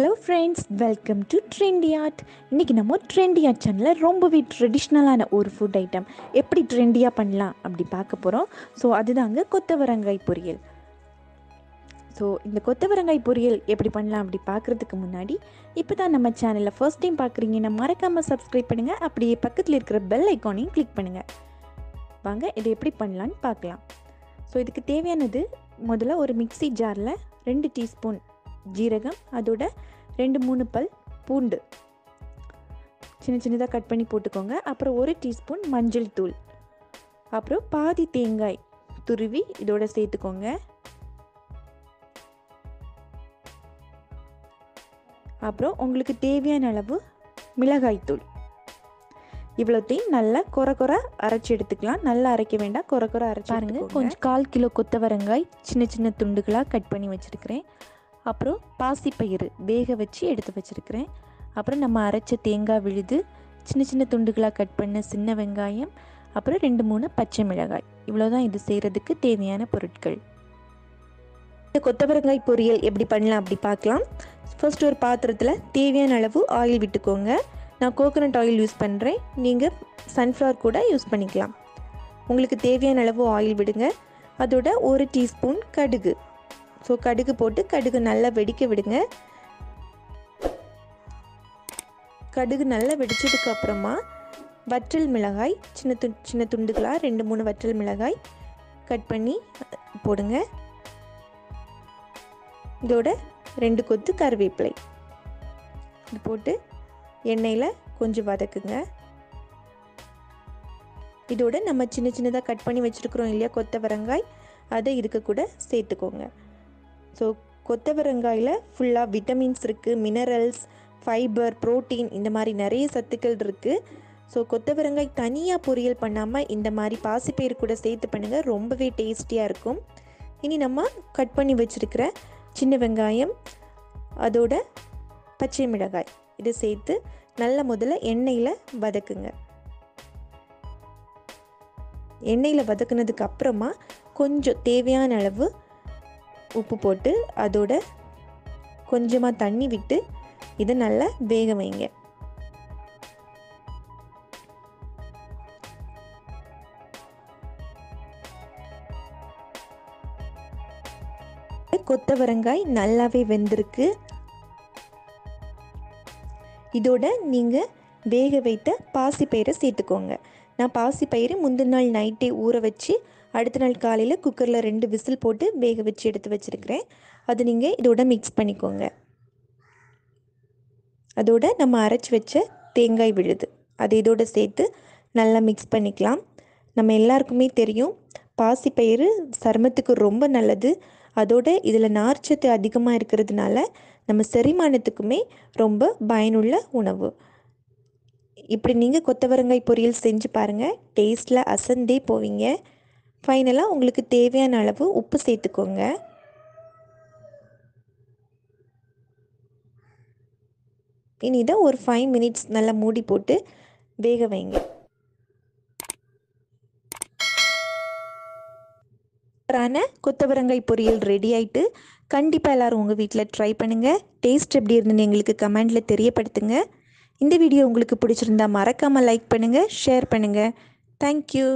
Hello friends, welcome to trendy art. இன்றைக்கி நம்ம trendy art சேனலில் ரொம்பவே ட்ரெடிஷ்னலான ஒரு ஃபுட் ஐட்டம் எப்படி ட்ரெண்டியாக பண்ணலாம் அப்படி பார்க்க போகிறோம். ஸோ அதுதாங்க கொத்தவரங்காய் பொரியல். ஸோ இந்த கொத்தவரங்காய் பொரியல் எப்படி பண்ணலாம் அப்படி பார்க்குறதுக்கு முன்னாடி, இப்போ தான் நம்ம சேனலில் ஃபர்ஸ்ட் டைம் பார்க்குறீங்கன்னா மறக்காமல் சப்ஸ்கிரைப் பண்ணுங்கள். அப்படியே பக்கத்தில் இருக்கிற பெல் ஐக்கானையும் கிளிக் பண்ணுங்கள். வாங்க இதை எப்படி பண்ணலான்னு பார்க்கலாம். ஸோ இதுக்கு தேவையானது, முதல்ல ஒரு மிக்ஸி ஜாரில் 2 டீஸ்பூன் ஜீரகம், அதோட 2-3 பல் பூண்டு சின்ன சின்னதாக கட் பண்ணி போட்டுக்கோங்க. அப்புறம் 1 டீஸ்பூன் மஞ்சள் தூள், அப்புறம் பாதி தேங்காய் துருவி இதோட சேர்த்துக்கோங்க. அப்புறம் உங்களுக்கு தேவையான அளவு மிளகாய் தூள். இவ்வளோத்தையும் நல்லா கொர அரைச்சி எடுத்துக்கலாம். நல்லா அரைக்க வேண்டாம், கொர அரைச்சி பாருங்க. கொஞ்சம் 1/4 கிலோ கொத்தவரங்காய் சின்ன சின்ன துண்டுகளாக கட் பண்ணி வச்சுருக்கிறேன். அப்புறம் பாசிப்பயிறு வேக வச்சு எடுத்து வச்சுருக்கிறேன். அப்புறம் நம்ம அரைச்ச தேங்காய் விழுது, சின்ன சின்ன துண்டுகளாக கட் பண்ண சின்ன வெங்காயம், அப்புறம் 2-3 பச்சை மிளகாய். இவ்வளோதான் இது செய்கிறதுக்கு தேவையான பொருட்கள். இந்த கொத்தவரங்காய் பொரியல் எப்படி பண்ணலாம் அப்படி பார்க்கலாம். ஃபர்ஸ்ட் ஒரு பாத்திரத்தில் தேவையான அளவு ஆயில் விட்டுக்கோங்க. நான் கோகோனட் ஆயில் யூஸ் பண்ணுறேன், நீங்கள் சன்ஃப்ளவர் கூட யூஸ் பண்ணிக்கலாம். உங்களுக்கு தேவையான அளவு ஆயில் விடுங்க. அதோட 1 டீஸ்பூன் கடுகு. ஸோ கடுகு போட்டு கடுகு நல்லா வெடிக்க விடுங்க. கடுகு நல்லா வெடிச்சதுக்கு அப்புறமா வற்றல் மிளகாய் சின்ன துண்டுகளாக 2-3 வற்றல் மிளகாய் கட் பண்ணி போடுங்க. இதோட 2 கொத்து கருவேப்பிலை இது போட்டு எண்ணெயில் கொஞ்சம் வதக்குங்க. இதோட நம்ம சின்ன சின்னதாக கட் பண்ணி வச்சுருக்குறோம் இல்லையா கொத்தவரங்காய், அதை இதுக்கு கூட சேர்த்துக்கோங்க. ஸோ கொத்தவரங்காயில் ஃபுல்லாக விட்டமின்ஸ் இருக்குது, மினரல்ஸ், ஃபைபர், ப்ரோட்டீன், இந்த மாதிரி நிறைய சத்துக்கள் இருக்குது. ஸோ கொத்தவரங்காய் தனியாக பொரியல் பண்ணாமல் இந்த மாதிரி பாசிப்பயிறு கூட சேர்த்து பண்ணுங்கள், ரொம்பவே டேஸ்டியாக இருக்கும். இனி நம்ம கட் பண்ணி வச்சுருக்கிற சின்ன வெங்காயம், அதோட பச்சை மிளகாய் இதை சேர்த்து நல்லா முதல்ல எண்ணெயில் வதக்குங்க. எண்ணெயில் வதக்குனதுக்கு அப்புறமா கொஞ்சம் தேவையான அளவு உப்பு போட்டு அதோட கொஞ்சமாக தண்ணி விட்டு இதை நல்லா வேக வைங்க. கொத்தவரங்காய் நல்லாவே வெந்திருக்கு. இதோட நீங்கள் வேக வைத்த பாசிப்பயிரை சேர்த்துக்கோங்க. நான் பாசிப்பயிறு முந்தின நாள் நைட்டே ஊற வச்சு அடுத்த நாள் காலையில் குக்கரில் 2 விசில் போட்டு வேக வச்சு எடுத்து வச்சுருக்கிறேன். அது நீங்கள் இதோட மிக்ஸ் பண்ணிக்கோங்க. அதோட நம்ம அரைச்சி வச்ச தேங்காய் விழுது அது இதோட சேர்த்து நல்லா மிக்ஸ் பண்ணிக்கலாம். நம்ம எல்லாருக்குமே தெரியும், பாசிப்பயிறு சருமத்துக்கு ரொம்ப நல்லது. அதோட இதில் நார்ச்சத்து அதிகமாக இருக்கிறதுனால நம்ம செரிமானத்துக்குமே ரொம்ப பயனுள்ள உணவு. இப்படி நீங்கள் கொத்தவரங்காய் பொரியல் செஞ்சு பாருங்கள், டேஸ்ட்டில் அசந்தே போவீங்க. ஃபைனலாக உங்களுக்கு தேவையான அளவு உப்பு சேர்த்துக்கோங்க. இனி இதை ஒரு 5 மினிட்ஸ் நல்லா மூடி போட்டு வேக வைங்க. கொத்தவரங்காய் பொரியல் ரெடி ஆகிட்டு, கண்டிப்பாக எல்லோரும் உங்கள் வீட்டில் ட்ரை பண்ணுங்கள். டேஸ்ட் எப்படி இருந்துன்னு எங்களுக்கு கமெண்டில் தெரியப்படுத்துங்க. இந்த வீடியோ உங்களுக்கு பிடிச்சிருந்தா மறக்காமல் லைக் பண்ணுங்கள், ஷேர் பண்ணுங்கள். தேங்க்யூ.